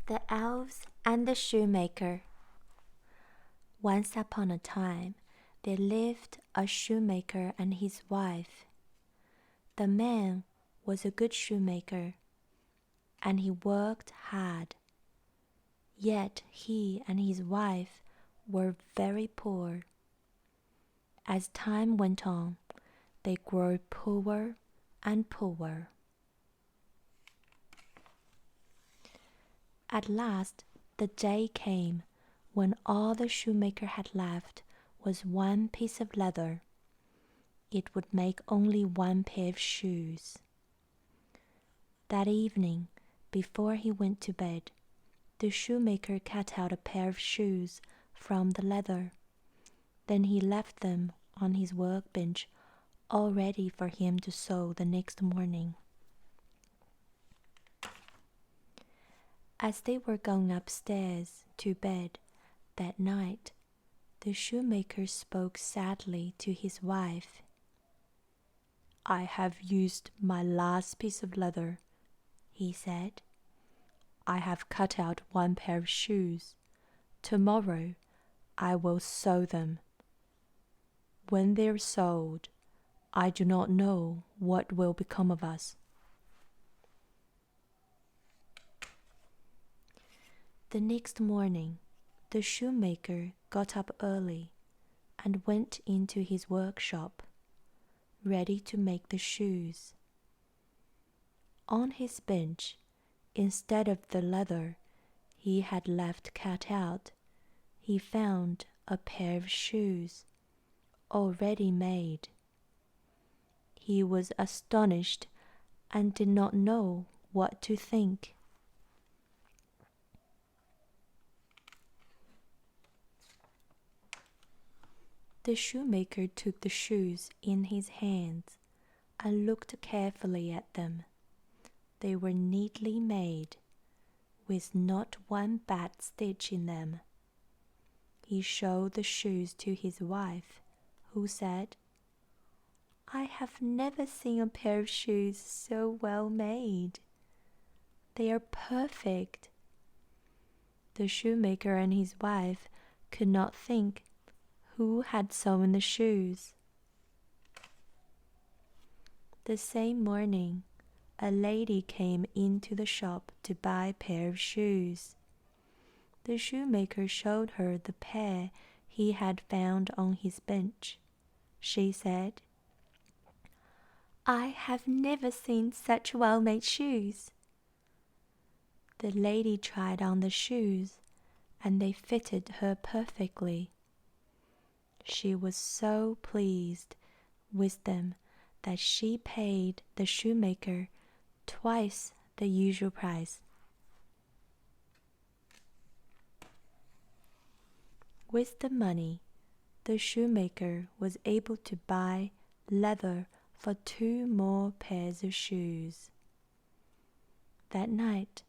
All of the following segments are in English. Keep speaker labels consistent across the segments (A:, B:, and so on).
A: The Elves and the Shoemaker. Once upon a time, there lived a shoemaker and his wife. The man was a good shoemaker, and he worked hard. Yet he and his wife were very poor. As time went on, they grew poorer and poorer. At last, the day came when all the shoemaker had left was one piece of leather. It would make only one pair of shoes. That evening, before he went to bed, the shoemaker cut out a pair of shoes from the leather. Then he left them on his workbench, all ready for him to sew the next morning. As they were going upstairs to bed that night, the shoemaker spoke sadly to his wife. "I have used my last piece of leather," he said. "I have cut out one pair of shoes. Tomorrow I will sew them. When they're sewed, I do not know what will become of us." The next morning, the shoemaker got up early and went into his workshop, ready to make the shoes. On his bench, instead of the leather he had left cut out, he found a pair of shoes already made. He was astonished and did not know what to think. The shoemaker took the shoes in his hands and looked carefully at them. They were neatly made, with not one bad stitch in them. He showed the shoes to his wife, who said, "I have never seen a pair of shoes so well made. They are perfect." The shoemaker and his wife could not think who had sewn the shoes. The same morning, a lady came into the shop to buy a pair of shoes. The shoemaker showed her the pair he had found on his bench. She said, "I have never seen such well-made shoes." The lady tried on the shoes, and they fitted her perfectly. She was so pleased with them that she paid the shoemaker twice the usual price. With the money, the shoemaker was able to buy leather for 2 more pairs of shoes. That night,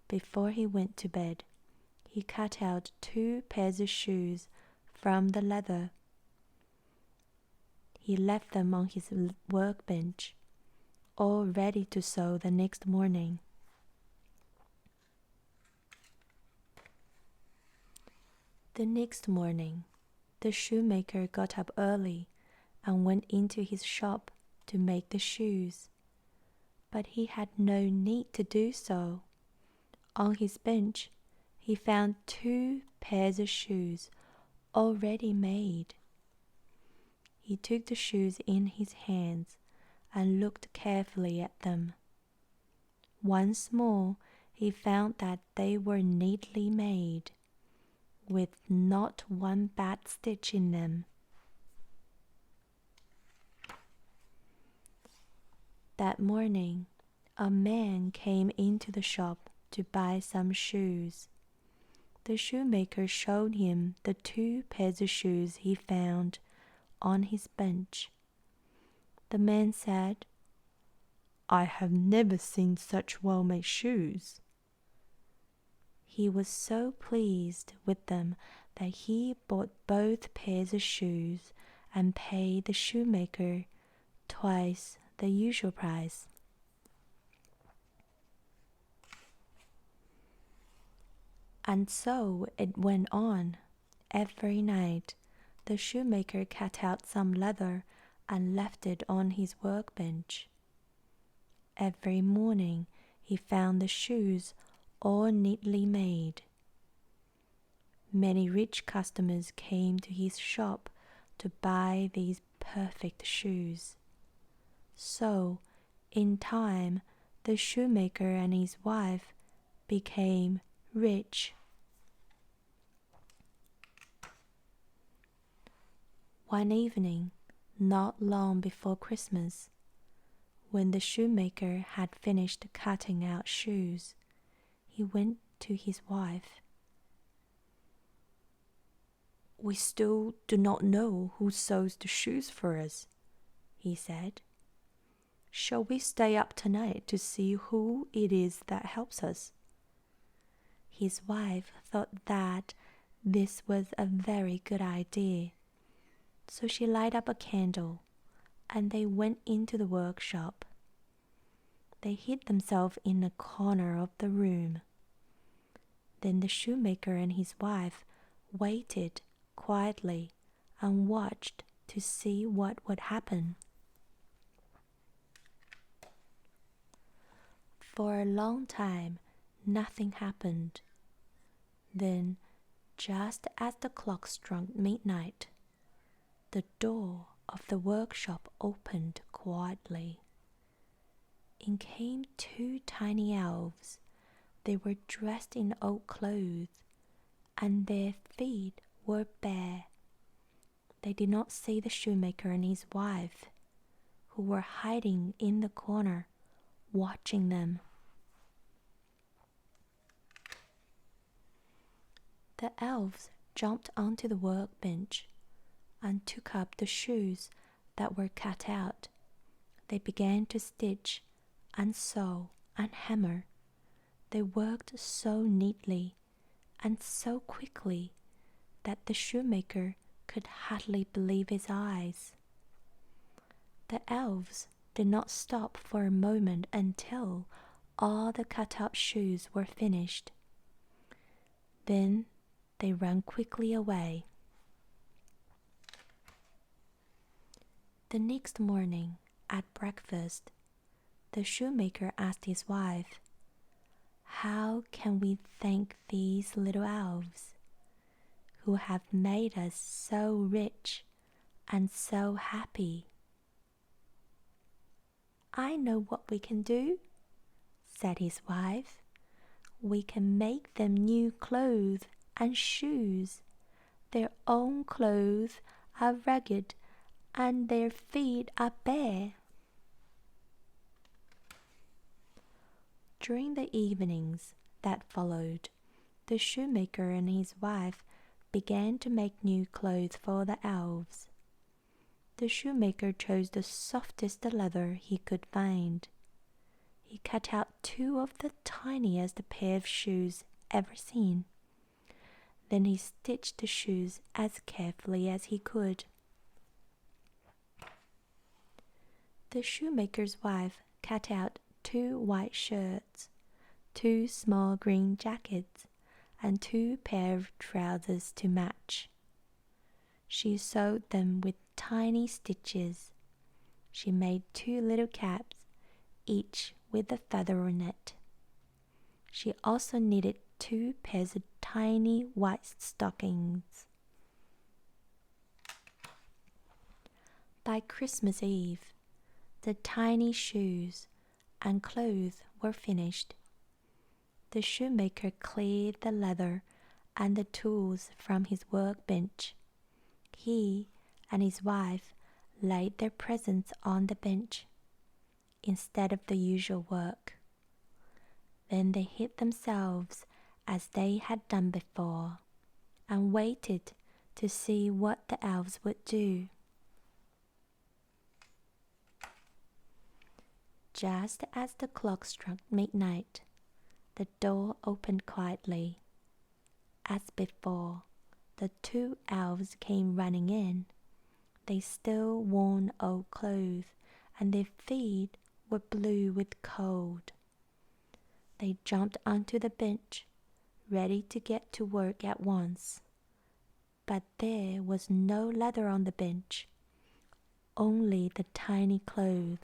A: before he went to bed, he cut out 2 pairs of shoes from the leather. He left them on his workbench, all ready to sew the next morning. The next morning, the shoemaker got up early and went into his shop to make the shoes. But he had no need to do so. On his bench, he found 2 pairs of shoes already made. He took the shoes in his hands and looked carefully at them. Once more, he found that they were neatly made, with not one bad stitch in them. That morning, a man came into the shop to buy some shoes. The shoemaker showed him the 2 pairs of shoes he found on his bench. The man said, "I have never seen such well-made shoes." He was so pleased with them that he bought both pairs of shoes and paid the shoemaker twice the usual price. And so it went on. Every night, the shoemaker cut out some leather and left it on his workbench. Every morning, he found the shoes all neatly made. Many rich customers came to his shop to buy these perfect shoes. So, in time, the shoemaker and his wife became rich. One evening, not long before Christmas, when the shoemaker had finished cutting out shoes, he went to his wife. "We still do not know who sews the shoes for us," he said. "Shall we stay up tonight to see who it is that helps us?" His wife thought that this was a very good idea, so she lighted up a candle, and they went into the workshop. They hid themselves in a corner of the room. Then the shoemaker and his wife waited quietly and watched to see what would happen. For a long time, nothing happened. Then, just as the clock struck midnight, the door of the workshop opened quietly. In came two tiny elves. They were dressed in old clothes, and their feet were bare. They did not see the shoemaker and his wife, who were hiding in the corner, watching them. The elves jumped onto the workbench and took up the shoes that were cut out. They began to stitch and sew and hammer. They worked so neatly and so quickly that the shoemaker could hardly believe his eyes. The elves did not stop for a moment until all the cut-out shoes were finished. Then they ran quickly away. The next morning, at breakfast, the shoemaker asked his wife, "How can we thank these little elves who have made us so rich and so happy?" "I know what we can do," said his wife. "We can make them new clothes and shoes. Their own clothes are ragged and their feet are bare." During the evenings that followed, the shoemaker and his wife began to make new clothes for the elves. The shoemaker chose the softest leather he could find. He cut out two of the tiniest pair of shoes ever seen. Then he stitched the shoes as carefully as he could. The shoemaker's wife cut out two white shirts, two small green jackets, and two pairs of trousers to match. She sewed them with tiny stitches. She made two little caps, each with a feather on it. She also knitted two pairs of tiny white stockings. By Christmas Eve, the tiny shoes and clothes were finished. The shoemaker cleared the leather and the tools from his workbench. He and his wife laid their presents on the bench instead of the usual work. Then they hid themselves as they had done before and waited to see what the elves would do. Just as the clock struck midnight, the door opened quietly. As before, the two elves came running in. They still wore old clothes, and their feet were blue with cold. They jumped onto the bench, ready to get to work at once. But there was no leather on the bench, only the tiny clothes.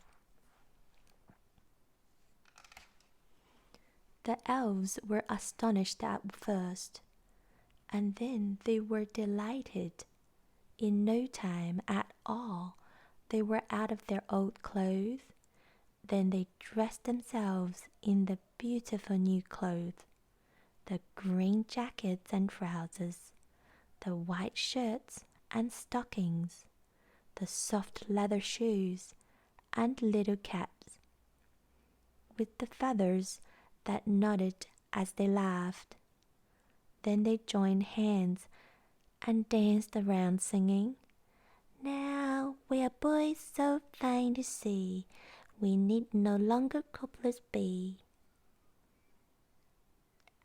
A: The elves were astonished at first, and then they were delighted. In no time at all, they were out of their old clothes. Then they dressed themselves in the beautiful new clothes, the green jackets and trousers, the white shirts and stockings, the soft leather shoes and little caps, with the feathers that nodded as they laughed. Then they joined hands and danced around singing, "Now we are boys so fine to see, we need no longer cobblers be."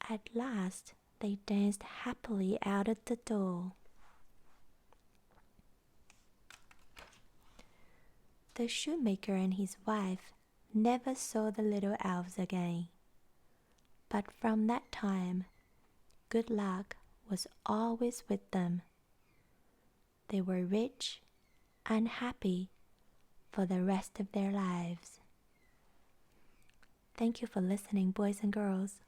A: At last they danced happily out of the door. The shoemaker and his wife never saw the little elves again. But from that time, good luck was always with them. They were rich and happy for the rest of their lives. Thank you for listening, boys and girls.